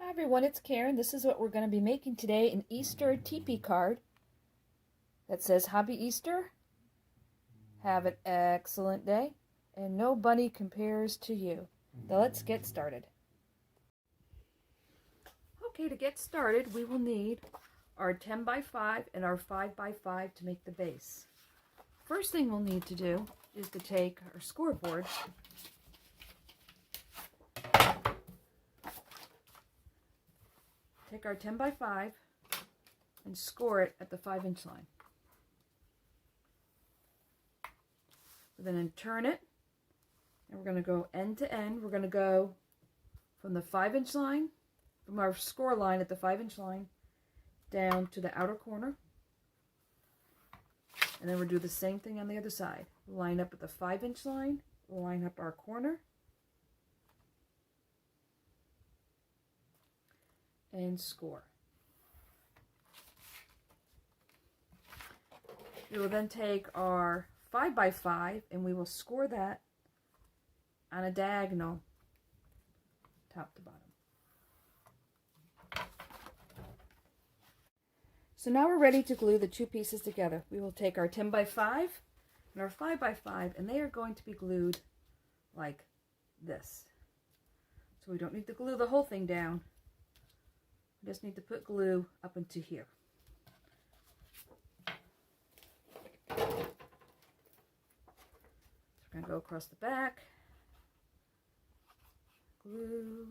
Hi everyone, it's Karen. This is what we're going to be making today, an Easter teepee card that says Hoppy Easter, have an excellent day, and no bunny compares to you. Now let's get started. Okay, to get started we will need our 10 by 5 and our 5 by 5 to make the base. First thing we'll need to do is to take our scoreboard take our 10 by 5 and score it at the 5-inch line. We're then turn it, and we're going to go end to end. We're going to go from the 5-inch line, from our score line at the 5-inch line, down to the outer corner. And then we'll do the same thing on the other side. Line up at the 5-inch line, line up our corner, and score. We will then take our 5 by 5 and we will score that on a diagonal, top to bottom. So now we're ready to glue the two pieces together. We will take our 10 by 5 and our 5 by 5, and they are going to be glued like this. So we don't need to glue the whole thing down. We just need to put glue up into here. So we're going to go across the back, glue.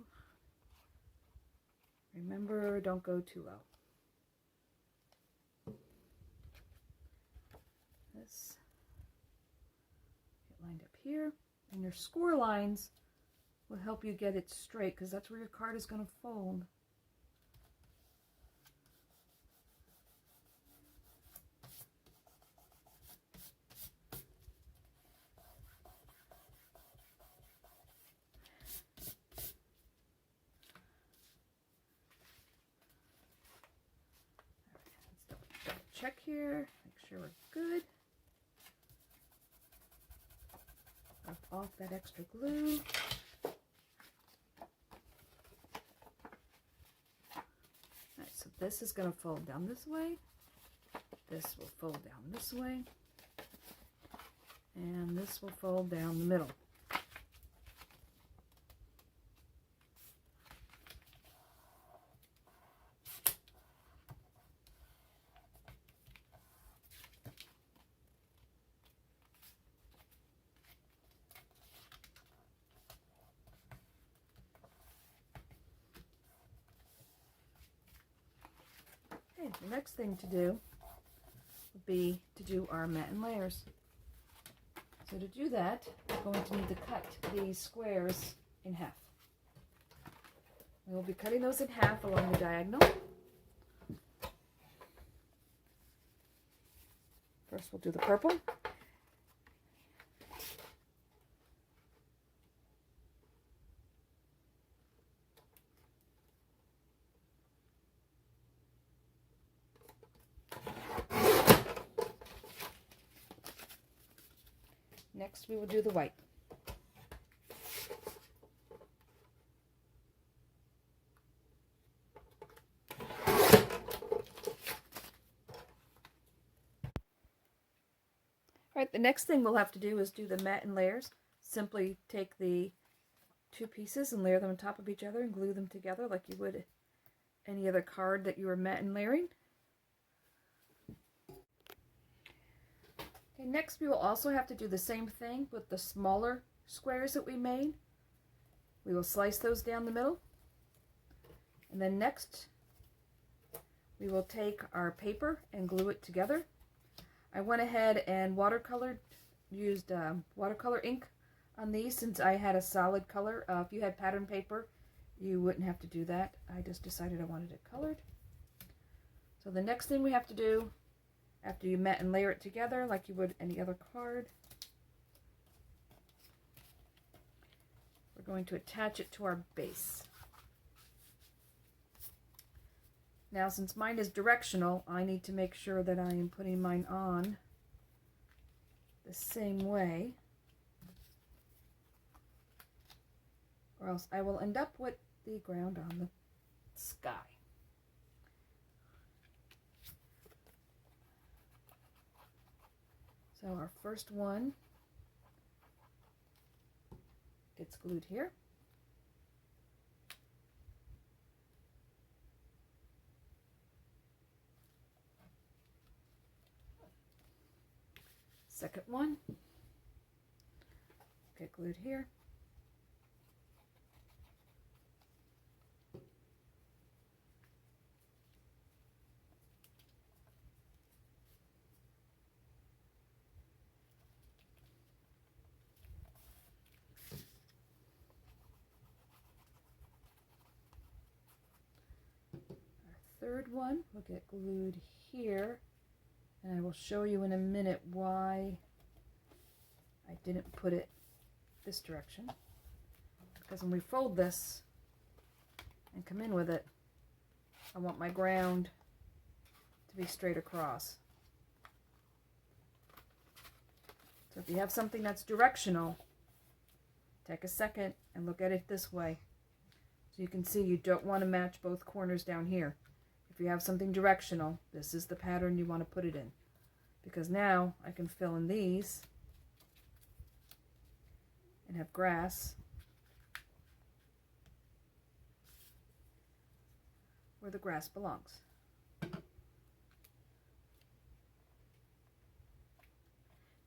Remember, don't go too low. This, get lined up here, and your score lines will help you get it straight because that's where your card is going to fold. Check here, make sure we're good. Rub off that extra glue. Alright, so this is going to fold down this way. This will fold down this way. And this will fold down the middle. The next thing to do would be to do our mat and layers. So to do that, we're going to need to cut these squares in half. We will be cutting those in half along the diagonal. First we'll do the purple. Next, we will do the white. Alright, the next thing we'll have to do is do the mat and layers. Simply take the two pieces and layer them on top of each other and glue them together like you would any other card that you were mat and layering. Okay, next we will also have to do the same thing with the smaller squares that we made. We will slice those down the middle. And then next we will take our paper and glue it together. I went ahead and used watercolor ink on these since I had a solid color. If you had pattern paper, you wouldn't have to do that. I just decided I wanted it colored. So the next thing we have to do, after you mat and layer it together like you would any other card, we're going to attach it to our base. Now, since mine is directional, I need to make sure that I am putting mine on the same way, or else I will end up with the ground on the sky. So our first one gets glued here. Second one, get glued here. Third one will get glued here, and I will show you in a minute why I didn't put it this direction, because when we fold this and come in with it, I want my ground to be straight across. So if you have something that's directional, take a second and look at it this way. So you can see you don't want to match both corners down here. If you have something directional, this is the pattern you want to put it in. Because now I can fill in these and have grass where the grass belongs.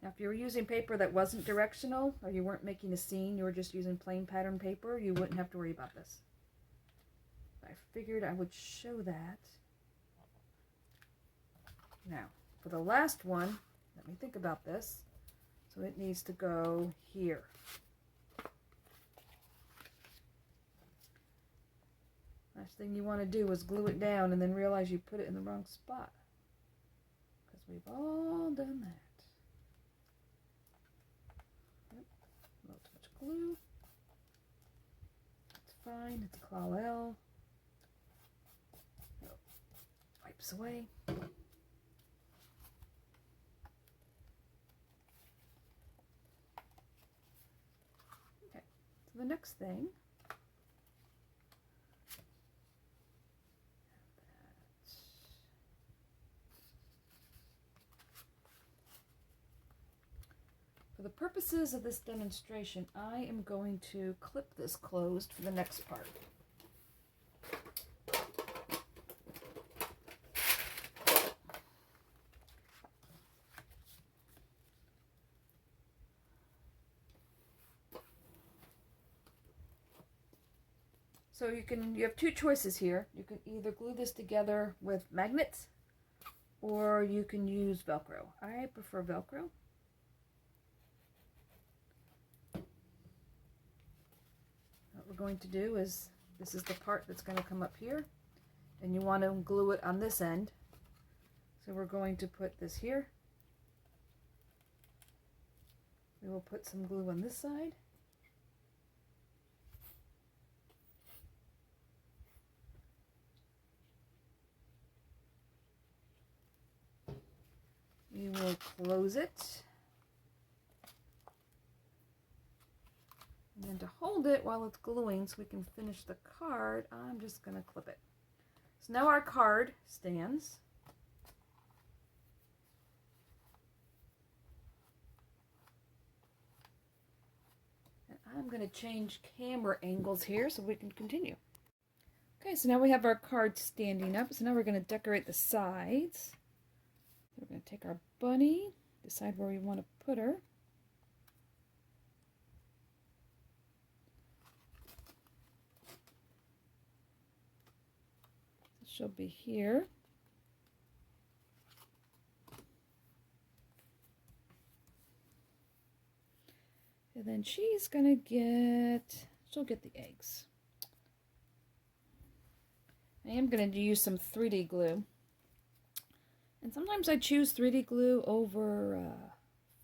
Now if you were using paper that wasn't directional, or you weren't making a scene, you were just using plain pattern paper, you wouldn't have to worry about this. I figured I would show that. Now, for the last one, let me think about this. So it needs to go here. Last thing you want to do is glue it down and then realize you put it in the wrong spot. Because we've all done that. Yep. A little too much glue. It's fine. It's a Claw L. Wipes away. Okay, so the next thing, for the purposes of this demonstration, I am going to clip this closed for the next part. So you have two choices here. You can either glue this together with magnets, or you can use Velcro. I prefer Velcro. What we're going to do is, this is the part that's going to come up here, and you want to glue it on this end. So we're going to put this here. We will put some glue on this side. We will close it. And then to hold it while it's gluing so we can finish the card, I'm just going to clip it. So now our card stands. And I'm going to change camera angles here so we can continue. Okay, so now we have our card standing up. So now we're going to decorate the sides. We're going to take our bunny, decide where we want to put her. She'll be here. And then she's going to she'll get the eggs. I am going to use some 3D glue. And sometimes I choose 3D glue over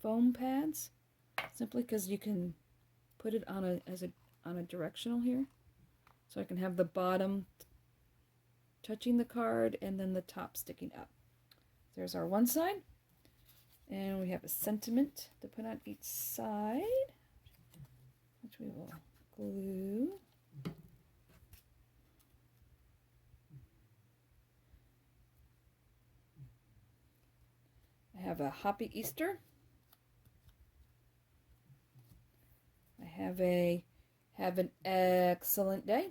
foam pads, simply because you can put it on a directional here. So I can have the bottom touching the card and then the top sticking up. There's our one side. And we have a sentiment to put on each side, which we will glue. have a Hoppy Easter. I have an excellent day.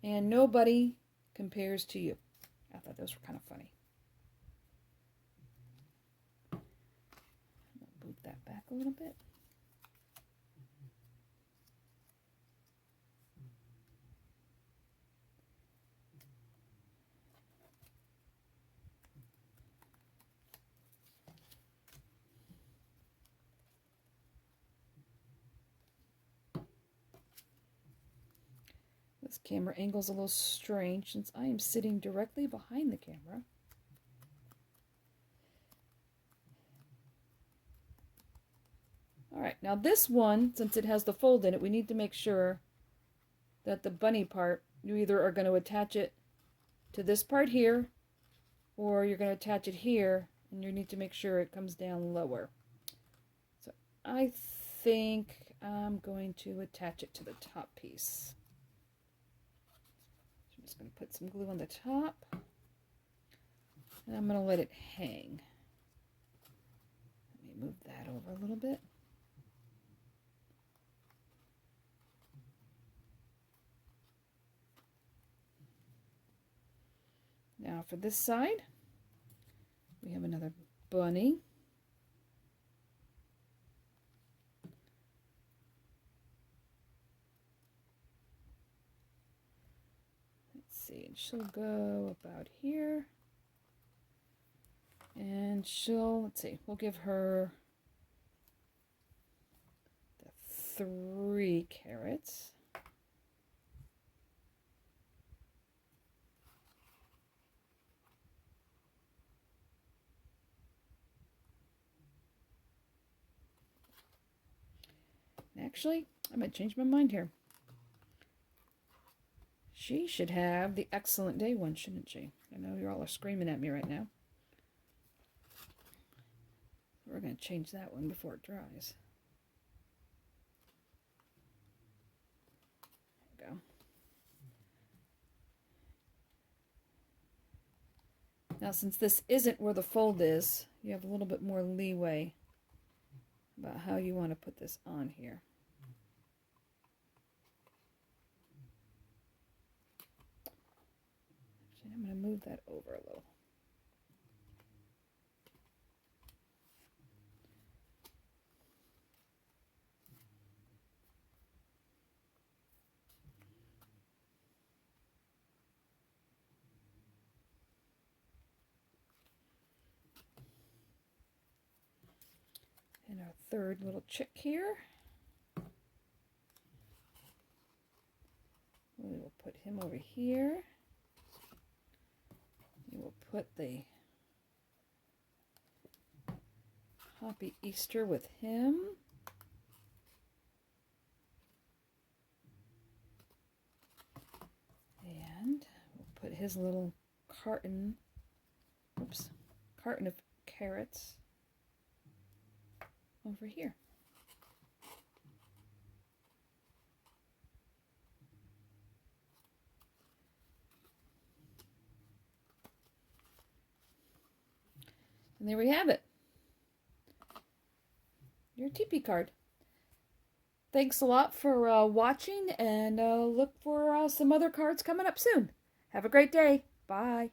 And nobody compares to you. I thought those were kind of funny. Move that back a little bit. This camera angle is a little strange since I am sitting directly behind the camera. Alright, now this one, since it has the fold in it, we need to make sure that the bunny part, you either are going to attach it to this part here, or you're going to attach it here, and you need to make sure it comes down lower. So I think I'm going to attach it to the top piece. I'm just going to put some glue on the top, and I'm going to let it hang. Let me move that over a little bit. Now for this side, we have another bunny. Let's see, and she'll go about here. And let's see, we'll give her the 3 carrots. Actually, I might change my mind here. She should have the excellent day one, shouldn't she? I know you all are screaming at me right now. We're going to change that one before it dries. There we go. Now, since this isn't where the fold is, you have a little bit more leeway about how you want to put this on here. Actually, I'm going to move that over a little. And our third little chick here. We will put him over here. We will put the Hoppy Easter with him. And we'll put his little carton of carrots over here. And there we have it. Your tepee card. Thanks a lot for watching, and look for some other cards coming up soon. Have a great day. Bye.